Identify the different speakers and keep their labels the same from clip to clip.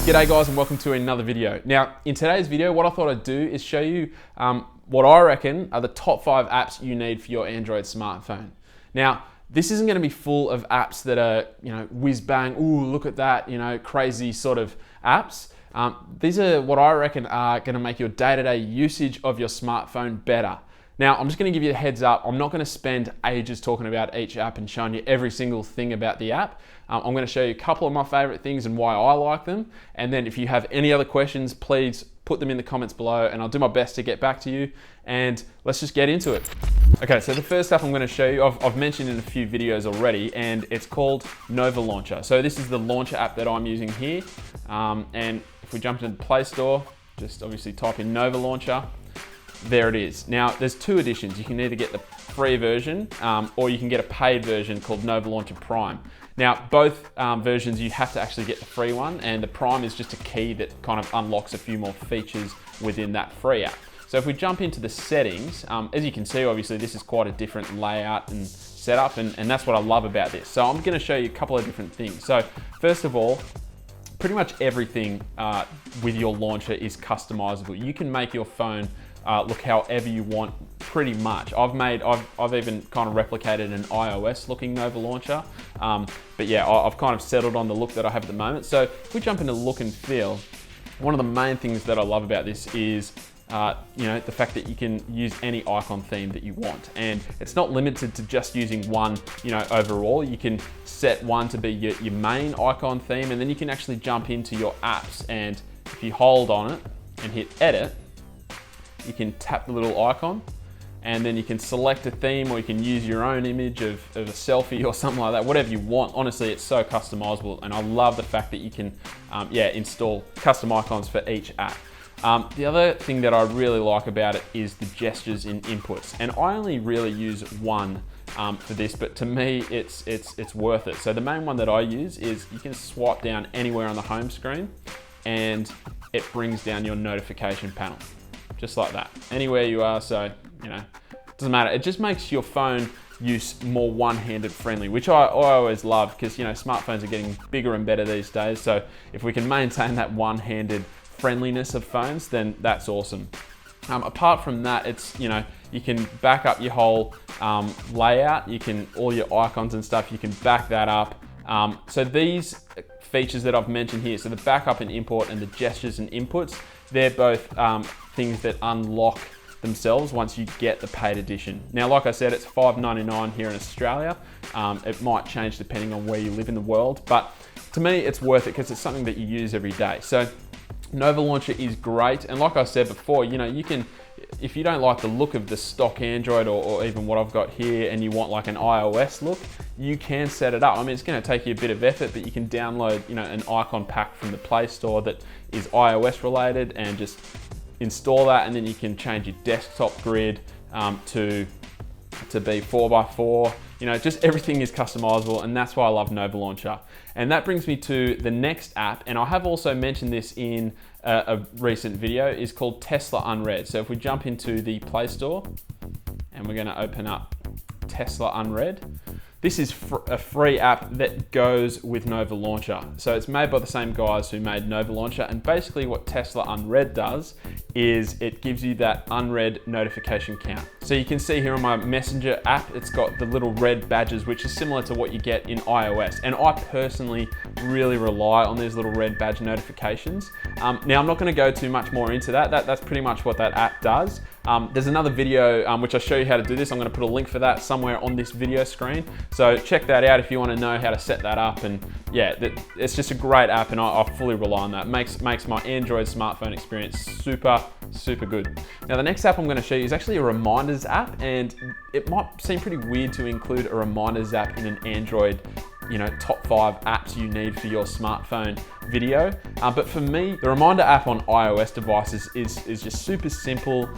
Speaker 1: G'day guys and welcome to another video. Now in today's video what I thought I'd do is show you what I reckon are the top 5 apps you need for your Android smartphone. Now this isn't going to be full of apps that are, whiz bang, ooh look at that, crazy sort of apps. These are what I reckon are going to make your day-to-day usage of your smartphone better. Now, I'm just going to give you a heads up. I'm not going to spend ages talking about each app and showing you every single thing about the app. I'm going to show you a couple of my favorite things and why I like them. And then if you have any other questions, please put them in the comments below and I'll do my best to get back to you. And let's just get into it. Okay, so the first app I'm going to show you, I've mentioned in a few videos already, and it's called Nova Launcher. So this is the launcher app that I'm using here. And if we jump into the Play Store, just obviously type in Nova Launcher. There it is. Now, there's 2 editions. You can either get the free version or you can get a paid version called Nova Launcher Prime. Now, both versions, you have to actually get the free one, and the Prime is just a key that kind of unlocks a few more features within that free app. So if we jump into the settings, as you can see, obviously this is quite a different layout and setup, and that's what I love about this. So I'm going to show you a couple of different things. So first of all, pretty much everything with your launcher is customizable. You can make your phone look however you want, pretty much. I've even kind of replicated an iOS looking Nova Launcher, but yeah, I've kind of settled on the look that I have at the moment. So if we jump into look and feel, one of the main things that I love about this is the fact that you can use any icon theme that you want, and it's not limited to just using one. Overall, you can set one to be your main icon theme, and then you can actually jump into your apps, and if you hold on it and hit edit, you can tap the little icon and then you can select a theme, or you can use your own image of a selfie or something like that, whatever you want. Honestly, it's so customizable, and I love the fact that you can install custom icons for each app. The other thing that I really like about it is the gestures in inputs, and I only really use one for this, but to me it's worth it. So the main one that I use is you can swipe down anywhere on the home screen and it brings down your notification panel. Just like that, anywhere you are. So it doesn't matter. It just makes your phone use more one-handed friendly, which I always love, because smartphones are getting bigger and better these days. So if we can maintain that one-handed friendliness of phones, then that's awesome. Apart from that, it's you can back up your whole layout. You can all your icons and stuff. You can back that up. So these features that I've mentioned here, so the backup and import and the gestures and inputs, they're both things that unlock themselves once you get the paid edition. Now, like I said, it's $5.99 here in Australia. It might change depending on where you live in the world, but to me, it's worth it because it's something that you use every day. So Nova Launcher is great, and like I said before, you can, if you don't like the look of the stock Android or even what I've got here, and you want like an iOS look, you can set it up. I mean, it's going to take you a bit of effort, but you can download an icon pack from the Play Store that is iOS related and just install that, and then you can change your desktop grid to be 4x4. Just everything is customizable, and that's why I love Nova Launcher. And that brings me to the next app, and I have also mentioned this in a recent video, is called TeslaUnread. So if we jump into the Play Store and we're going to open up TeslaUnread, this is a free app that goes with Nova Launcher. So it's made by the same guys who made Nova Launcher, and basically what TeslaUnread does is it gives you that unread notification count. So you can see here on my Messenger app, it's got the little red badges, which is similar to what you get in iOS. And I personally really rely on these little red badge notifications. Now I'm not going to go too much more into that. That's pretty much what that app does. There's another video which I show you how to do this. I'm going to put a link for that somewhere on this video screen. So check that out if you want to know how to set that up. And yeah, it's just a great app, and I fully rely on that. Makes my Android smartphone experience super good. Now the next app I'm going to show you is actually a reminders app, and it might seem pretty weird to include a reminders app in an Android top 5 apps you need for your smartphone video. But for me, the reminder app on iOS devices is just super simple.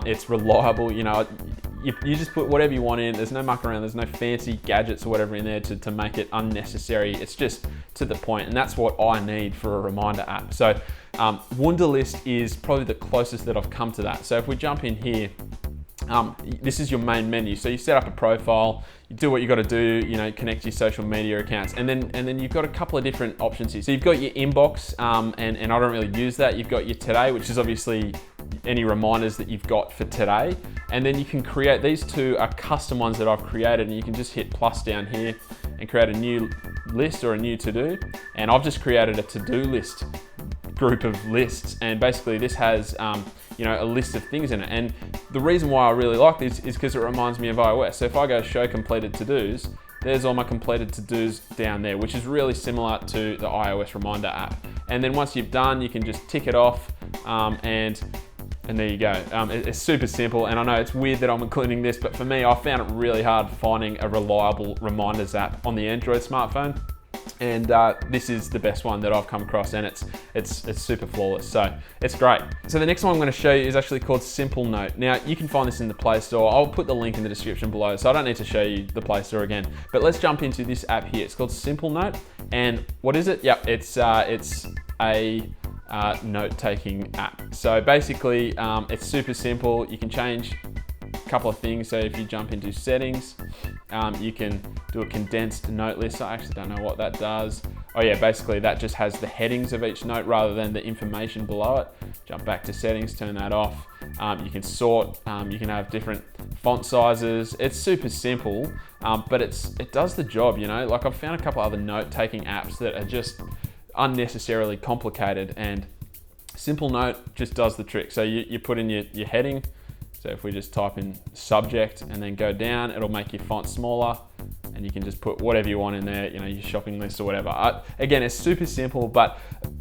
Speaker 1: It's reliable. You just put whatever you want in. There's no muck around. There's no fancy gadgets or whatever in there to make it unnecessary. It's just to the point, and that's what I need for a reminder app. So Wunderlist is probably the closest that I've come to that. So if we jump in here, this is your main menu. So you set up a profile, you do what you got to do, you know, connect your social media accounts, and then you've got a couple of different options here. So you've got your inbox, and I don't really use that. You've got your today, which is obviously any reminders that you've got for today, and then you can create, these two are custom ones that I've created, and you can just hit plus down here and create a new list or a new to-do. And I've just created a to-do list group of lists, and basically this has you know, a list of things in it. And the reason why I really like this is because it reminds me of iOS. So if I go show completed to-dos, there's all my completed to-dos down there, which is really similar to the iOS reminder app. And then once you've done, you can just tick it off, and there you go. It's super simple, and I know it's weird that I'm including this, but for me, I found it really hard finding a reliable reminders app on the Android smartphone. And this is the best one that I've come across, and it's super flawless, so it's great. So the next one I'm going to show you is actually called Simplenote. Now you can find this in the Play Store. I'll put the link in the description below, so I don't need to show you the Play Store again. But let's jump into this app here. It's called Simplenote, and what is it? Yep, it's a note-taking app. So basically, it's super simple. You can change a couple of things. So if you jump into settings, you can do a condensed note list. I actually don't know what that does. Oh yeah, basically that just has the headings of each note rather than the information below it. Jump back to settings, turn that off. You can sort, you can have different font sizes. It's super simple, but it does the job, you know. Like I've found a couple other note-taking apps that are just unnecessarily complicated, and Simplenote just does the trick. So you put in your heading. So if we just type in subject and then go down, it'll make your font smaller, and you can just put whatever you want in there, you know, your shopping list or whatever. Again, it's super simple, but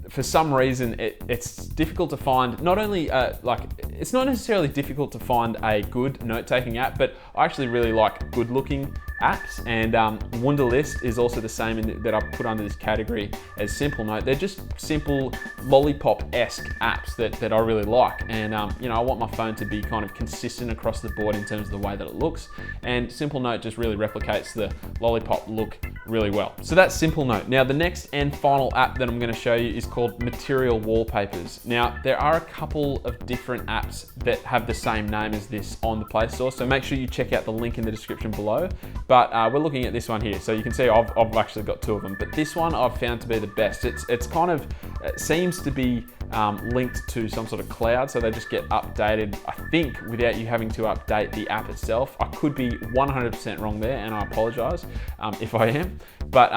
Speaker 1: for some reason it's difficult to find. Not only it's not necessarily difficult to find a good note-taking app, but I actually really like good-looking apps, and Wunderlist is also the same that I put under this category as Simplenote. They're just simple lollipop-esque apps that I really like, and you know, I want my phone to be kind of consistent across the board in terms of the way that it looks, and Simplenote just really replicates the lollipop look really well. So that's Simplenote. Now the next and final app that I'm going to show you is called Material Wallpapers. Now there are a couple of different apps that have the same name as this on the Play Store, so make sure you check out the link in the description below. But we're looking at this one here, so you can see I've actually got two of them, but this one I've found to be the best. It's kind of, it seems to be linked to some sort of cloud, so they just get updated, I think, without you having to update the app itself. I could be 100% wrong there, and I apologize if I am. But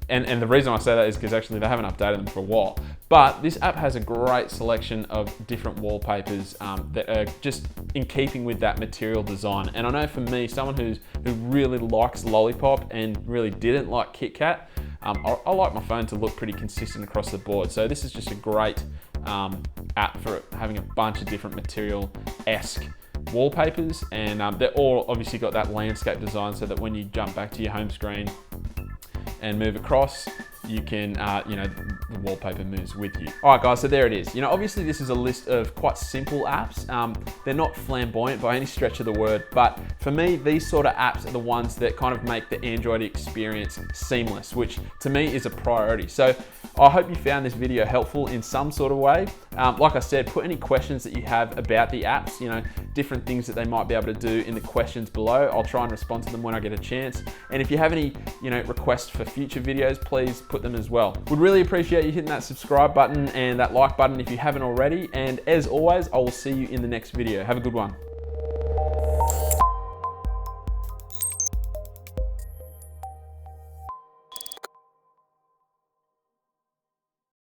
Speaker 1: and the reason I say that is because actually they haven't updated them for a while. But this app has a great selection of different wallpapers that are just in keeping with that material design. And I know for me, someone who really likes Lollipop and really didn't like KitKat, I like my phone to look pretty consistent across the board. So this is just a great app for having a bunch of different material-esque wallpapers, and they're all obviously got that landscape design, so that when you jump back to your home screen and move across, you can, you know, the wallpaper moves with you. All right, guys, so there it is. You know, obviously this is a list of quite simple apps. They're not flamboyant by any stretch of the word, but for me, these sort of apps are the ones that kind of make the Android experience seamless, which to me is a priority. So I hope you found this video helpful in some sort of way. Like I said, put any questions that you have about the apps, you know, different things that they might be able to do in the questions below. I'll try and respond to them when I get a chance. And if you have any, you know, requests for future videos, please put them as well. Would really appreciate you hitting that subscribe button and that like button if you haven't already. And as always, I will see you in the next video. Have a good one.